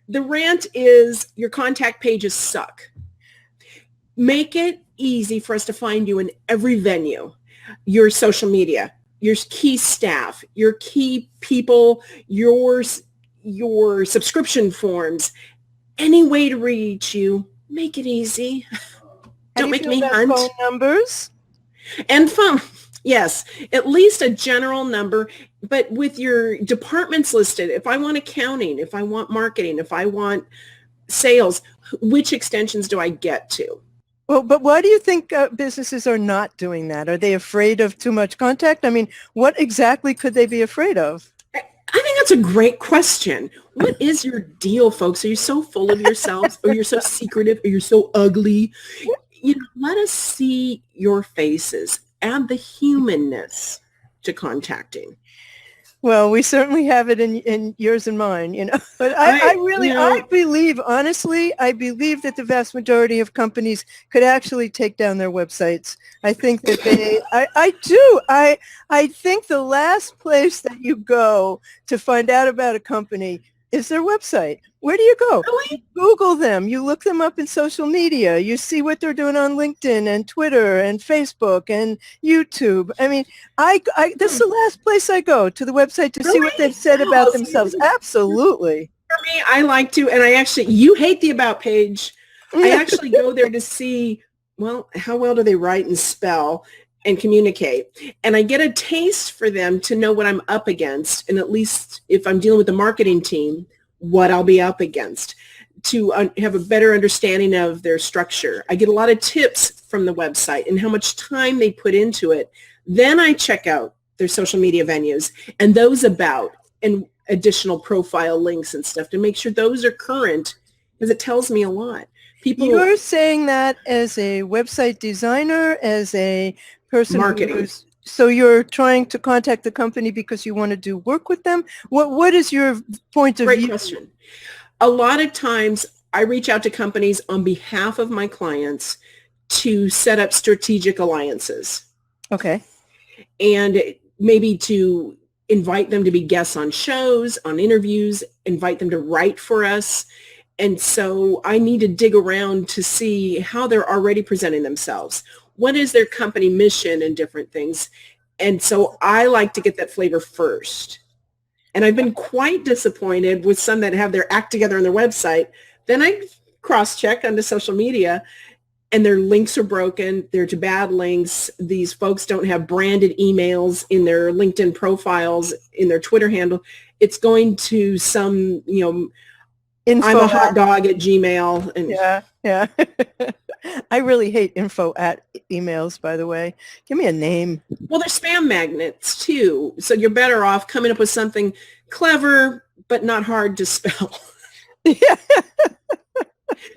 The rant is your contact pages suck. Make it easy for us to find you in every venue, your social media, your key staff, your key people, your subscription forms, any way to reach you. Make it easy. Don't make me hunt. Phone numbers? And phone. Yes, at least a general number, but with your departments listed. If I want accounting, if I want marketing, if I want sales, which extensions do I get to? Well, but why do you think businesses are not doing that? Are they afraid of too much contact? I mean, what exactly could they be afraid of? I think that's a great question. What is your deal, folks? Are you so full of yourselves, or you're so secretive, or you're so ugly? Let us see your faces. Add the humanness to contacting. Well, we certainly have it in yours and mine, But I believe, honestly, I believe that the vast majority of companies could actually take down their websites. I think that I do. I think the last place that you go to find out about a company is their website. Where do you go? Really? You Google them. You look them up in social media. You see what they're doing on LinkedIn and Twitter and Facebook and YouTube. I mean, this is the last place I go, to the website to see what they've said about themselves. Absolutely. For me, I like to, and you hate the About page. I actually go there to see, how well do they write and spell and communicate? And I get a taste for them to know what I'm up against. And at least if I'm dealing with the marketing team, what I'll be up against, to have a better understanding of their structure. I get a lot of tips from the website and how much time they put into it. Then I check out their social media venues and those about and additional profile links and stuff to make sure those are current, because it tells me a lot. You're saying that as a website designer, as a person marketing. So you're trying to contact the company because you want to do work with them? What is your point of view? Great question. A lot of times I reach out to companies on behalf of my clients to set up strategic alliances. Okay. And maybe to invite them to be guests on shows, on interviews, invite them to write for us. And so I need to dig around to see how they're already presenting themselves. What is their company mission and different things? And so I like to get that flavor first. And I've been quite disappointed with some that have their act together on their website. Then I cross-check onto social media and their links are broken. They're to bad links. These folks don't have branded emails in their LinkedIn profiles, in their Twitter handle. It's going to some, info I'm a hot dog at Gmail. And yeah. I really hate info at emails, by the way. Give me a name. Well, they're spam magnets too. So you're better off coming up with something clever, but not hard to spell. Yeah.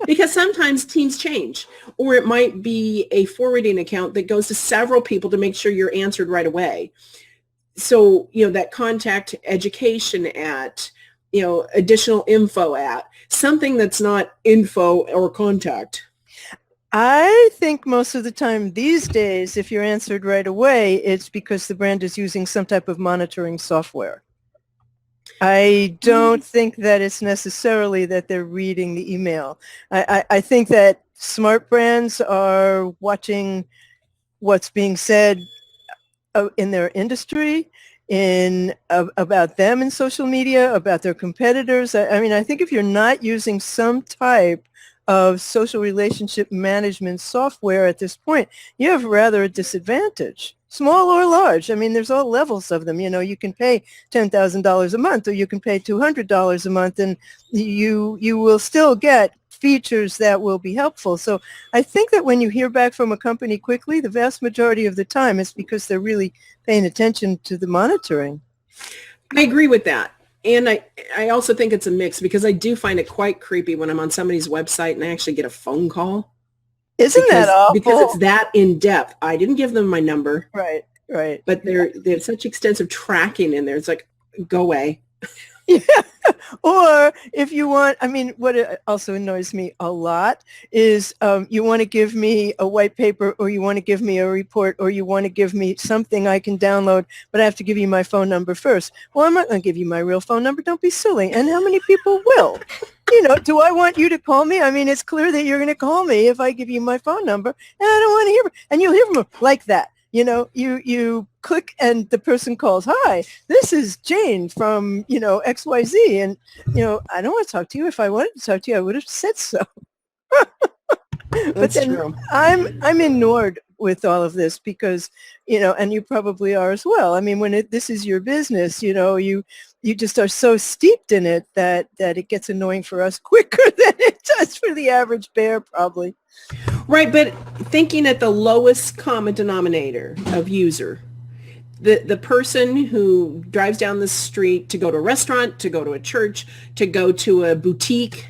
Because sometimes teams change, or it might be a forwarding account that goes to several people to make sure you're answered right away. So, that contact education at, additional info at, something that's not info or contact. I think most of the time these days, if you're answered right away, it's because the brand is using some type of monitoring software. I don't think that it's necessarily that they're reading the email. I think that smart brands are watching what's being said in their industry, about them in social media, about their competitors. I think if you're not using some type of social relationship management software at this point, you have rather a disadvantage, small or large. There's all levels of them. You can pay $10,000 a month, or you can pay $200 a month, and you will still get features that will be helpful. So I think that when you hear back from a company quickly, the vast majority of the time it's because they're really paying attention to the monitoring. I agree with that. And I also think it's a mix, because I do find it quite creepy when I'm on somebody's website and I actually get a phone call. Isn't that awful? Because it's that in depth. I didn't give them my number. Right. But they have such extensive tracking in there. It's like, go away. Yeah. Or if you want, what also annoys me a lot is you want to give me a white paper, or you want to give me a report, or you want to give me something I can download, but I have to give you my phone number first. Well, I'm not going to give you my real phone number. Don't be silly. And how many people will? Do I want you to call me? I mean, it's clear that you're going to call me if I give you my phone number, and I don't want to hear. And you'll hear from them like that. You click and the person calls. Hi, this is Jane from XYZ, and I don't want to talk to you. If I wanted to talk to you, I would have said so. But That's then true. I'm ignored with all of this because, and you probably are as well. I mean, when this is your business, you just are so steeped in it that it gets annoying for us quicker than it does for the average bear, probably. Right, but thinking at the lowest common denominator of user, the person who drives down the street to go to a restaurant, to go to a church, to go to a boutique,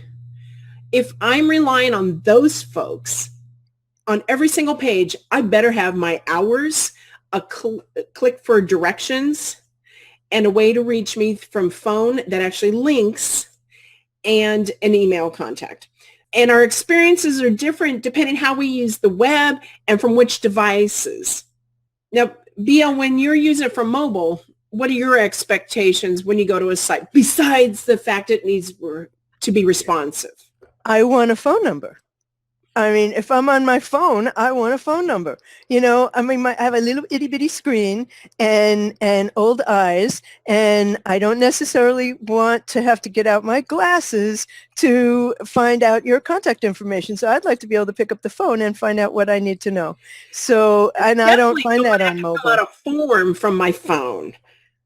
if I'm relying on those folks on every single page, I better have my hours, a click for directions, and a way to reach me from phone that actually links, and an email contact. And our experiences are different depending how we use the web and from which devices. Now, BL, when you're using it from mobile, what are your expectations when you go to a site, besides the fact it needs to be responsive? I want a phone number. I mean, if I'm on my phone, I want a phone number. I mean, I have a little itty bitty screen and old eyes, and I don't necessarily want to have to get out my glasses to find out your contact information. So I'd like to be able to pick up the phone and find out what I need to know. So, and I don't find that on mobile. Fill out a form from my phone.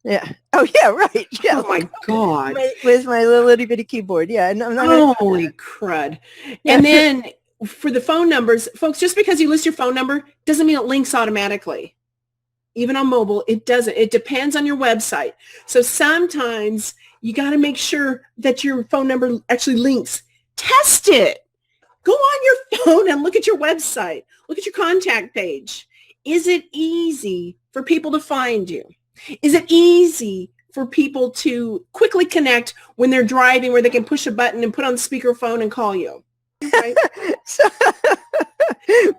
Yeah. Oh, yeah, right. Yeah. Oh, my God. With my little itty bitty keyboard. Yeah. Holy crud. Yeah. And then for the phone numbers, folks, just because you list your phone number doesn't mean it links automatically. Even on mobile, it doesn't. It depends on your website. So sometimes you got to make sure that your phone number actually links. Test it. Go on your phone and look at your website. Look at your contact page. Is it easy for people to find you? Is it easy for people to quickly connect when they're driving, where they can push a button and put on the speakerphone and call you? Right?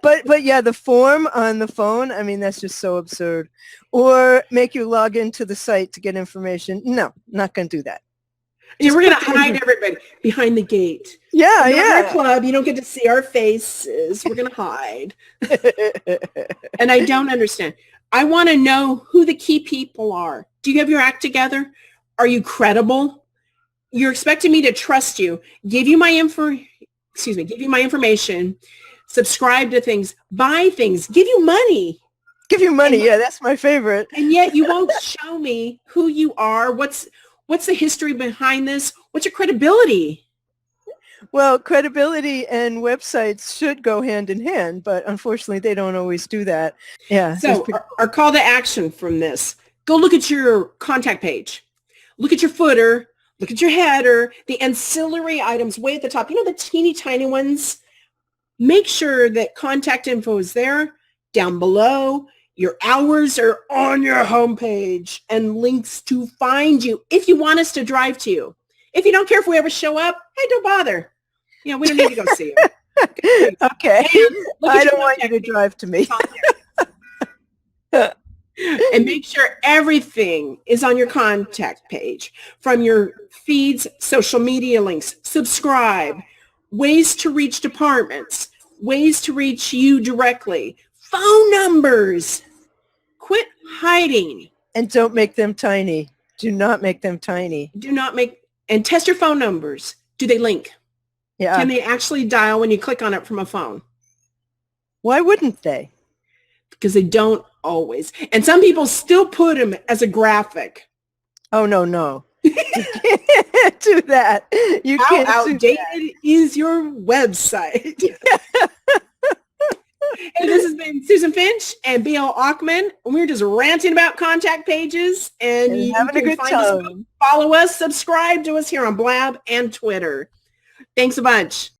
But yeah, the form on the phone, I mean, that's just so absurd. Or make you log into the site to get information. No, not going to do that. Yeah, we're going to hide everybody behind the gate. Yeah, Our club, you don't get to see our faces. We're going to hide. And I don't understand. I want to know who the key people are. Do you have your act together? Are you credible? You're expecting me to trust you, give you my information, subscribe to things, buy things, give you money. Give you money, yeah, that's my favorite. And yet you won't show me who you are. What's the history behind this? What's your credibility? Well, credibility and websites should go hand in hand, but unfortunately they don't always do that. Yeah. So our call to action from this, go look at your contact page. Look at your footer. Look at your header, the ancillary items way at the top. The teeny tiny ones. Make sure that contact info is there, down below. Your hours are on your homepage and links to find you if you want us to drive to you. If you don't care if we ever show up, hey, don't bother. We don't need to go see you. Okay. I don't want you to drive to me. And make sure everything is on your contact page, from your feeds, social media links, subscribe, ways to reach departments, ways to reach you directly, phone numbers. Quit hiding. And don't make them tiny. Do not make them tiny. And test your phone numbers. Do they link? Yeah. Can they actually dial when you click on it from a phone? Why wouldn't they? Because they don't always. And some people still put them as a graphic. Oh, no. You can't do that. How outdated is your website? Hey, this has been Susan Finch and BL Ochman. We're just ranting about contact pages, and you having a good time. Follow us, subscribe to us here on Blab and Twitter. Thanks a bunch.